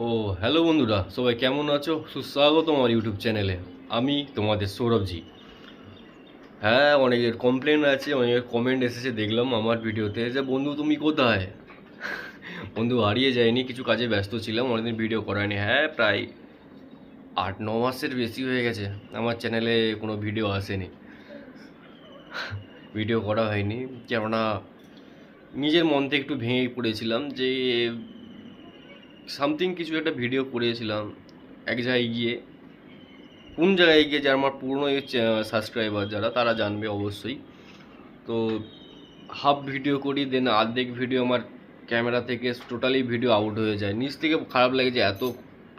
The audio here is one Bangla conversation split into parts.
ও হ্যালো বন্ধুরা, সবাই কেমন আছো? সুস্বাগত আমার ইউটিউব চ্যানেলে। আমি তোমাদের সৌরভজি। হ্যাঁ, অনেকের কমপ্লেন আছে, অনেকের কমেন্ট এসেছে দেখলাম আমার ভিডিওতে যে বন্ধু তুমি কোথায়। বন্ধু হারিয়ে যায়নি, কিছু কাজে ব্যস্ত ছিলাম, অনেকদিন ভিডিও করায়নি। হ্যাঁ, প্রায় 8-9 মাসের বেশি হয়ে গেছে আমার চ্যানেলে কোনো ভিডিও আসেনি, ভিডিও করা হয়নি। কেননা নিজের মন থেকে একটু ভেঙে পড়েছিলাম যে সামথিং কিছু একটা ভিডিও করেছিলাম এক জায়গায় গিয়ে, কোন জায়গায় গিয়ে, যারা আমার পুরনো সাবস্ক্রাইবার যারা তারা জানবে অবশ্যই। তো হাফ ভিডিও করি, দেন অর্ধেক ভিডিও আমার ক্যামেরা থেকে টোটালি ভিডিও আউট হয়ে যায়। নিজ থেকে খারাপ লাগে যে এত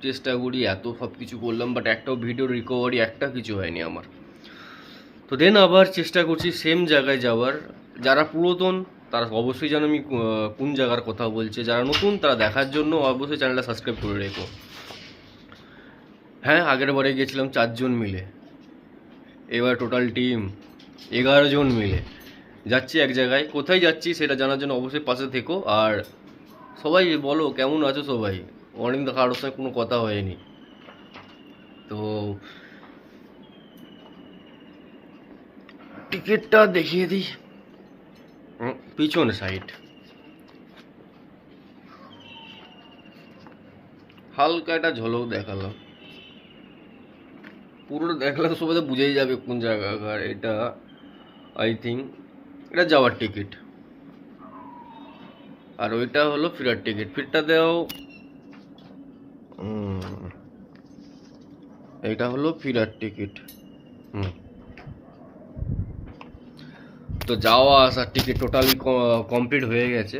চেষ্টা করি, এত সব কিছু করলাম, বাট একটাও ভিডিও রিকভারি একটা কিছু হয়নি আমার। তো দেন আবার চেষ্টা করছি সেম জায়গায় যাওয়ার। যারা পুরাতন তারা অবশ্যই জানো আমি কোন জায়গার কথা বলছি, যারা নতুন তারা দেখার জন্য অবশ্যই চ্যানেলটা সাবস্ক্রাইব করে রেখো। হ্যাঁ, আগের বারে গেছিলাম 4 জন মিলে, এবার টোটাল টিম 11 জন মিলে যাচ্ছি এক জায়গায়। কোথায় যাচ্ছি সেটা জানার জন্য অবশ্যই পাশে থেকো। আর সবাই বলো কেমন আছো সবাই, অনেকদিন কারোর সঙ্গে কোনো কথা হয়নি। তো টিকিটটা দেখিয়ে দিই, পিছন সাইড হালকা একটা ঝলক দেখালাম, পুরোটা দেখলে তো সবাই তো বুঝেই যাবে কোন জায়গাকার এটা। আই থিঙ্ক এটা যাওয়ার টিকিট, আর ওইটা হলো ফেরার টিকিট। ফিরটা দেও, এইটা হলো ফেরার টিকিট। তো যাওয়া আসার টিকিট টোটালি কমপ্লিট হয়ে গেছে।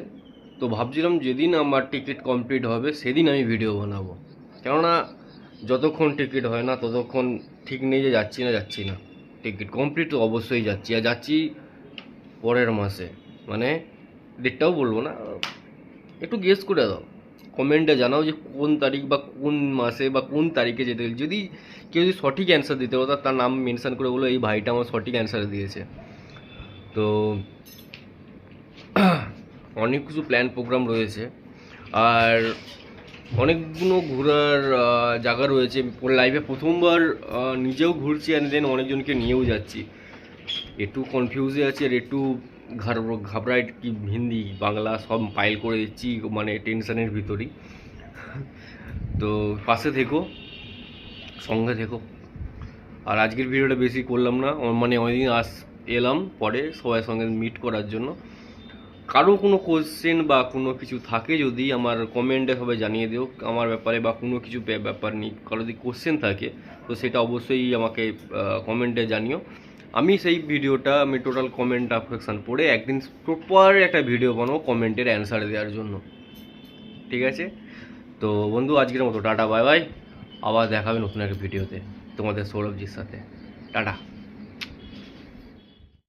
তো ভাবছিলাম যেদিন আমার টিকিট কমপ্লিট হবে সেদিন আমি ভিডিও বানাবো, কেননা যতক্ষণ টিকিট হয় না ততক্ষণ ঠিক নেই যে যাচ্ছি না। টিকিট কমপ্লিট তো অবশ্যই যাচ্ছি, আর যাচ্ছি পরের মাসে। মানে ডেটটাও বলবো না, একটু গেস করে দাও, কমেন্টে জানাও যে কোন তারিখ বা কোন মাসে বা কোন তারিখে যেতে। যদি কেউ যদি সঠিক অ্যান্সার দিতে পারো তার নাম মেনশন করে বলো এই ভাইটা আমার সঠিক অ্যান্সার দিয়েছে। তো অনেক কিছু প্ল্যান প্রোগ্রাম রয়েছে, আর অনেকগুলো ঘোরার জায়গা রয়েছে। লাইফে প্রথমবার নিজেও ঘুরছি, আর দেন অনেকজনকে নিয়েও যাচ্ছি। একটু কনফিউজে আছি, আর একটু ঘাবড়ায়, কি হিন্দি বাংলা সব পাইল করে দিচ্ছি, মানে টেনশনের ভিতরেই। তো পাশে থেকো, সঙ্গে থেকো। আর আজকের ভিডিওটা বেশি করলাম না, মানে অনেকদিন এলাম পরে সবার সঙ্গে মিট করার জন্য। কারো কোনো কোশ্চেন বা কোনো কিছু থাকে যদি আমার কমেন্টে সবাই জানিয়ে দিও আমার ব্যাপারে, বা কোনো কিছু ব্যাপার নিয়ে কারো যদি কোশ্চেন থাকে তো সেটা অবশ্যই আমাকে কমেন্টে জানিও। আমি সেই ভিডিওটা আমি টোটাল কমেন্ট সেকশন পড়ে একদিন প্রপার একটা ভিডিও বানাবো কমেন্টের অ্যান্সার দেওয়ার জন্য, ঠিক আছে? তো বন্ধু আজকের মতো টাটা, বাই বাই। আবার দেখাবে নতুন একটা ভিডিওতে তোমাদের সৌরভজির সাথে। টাটা।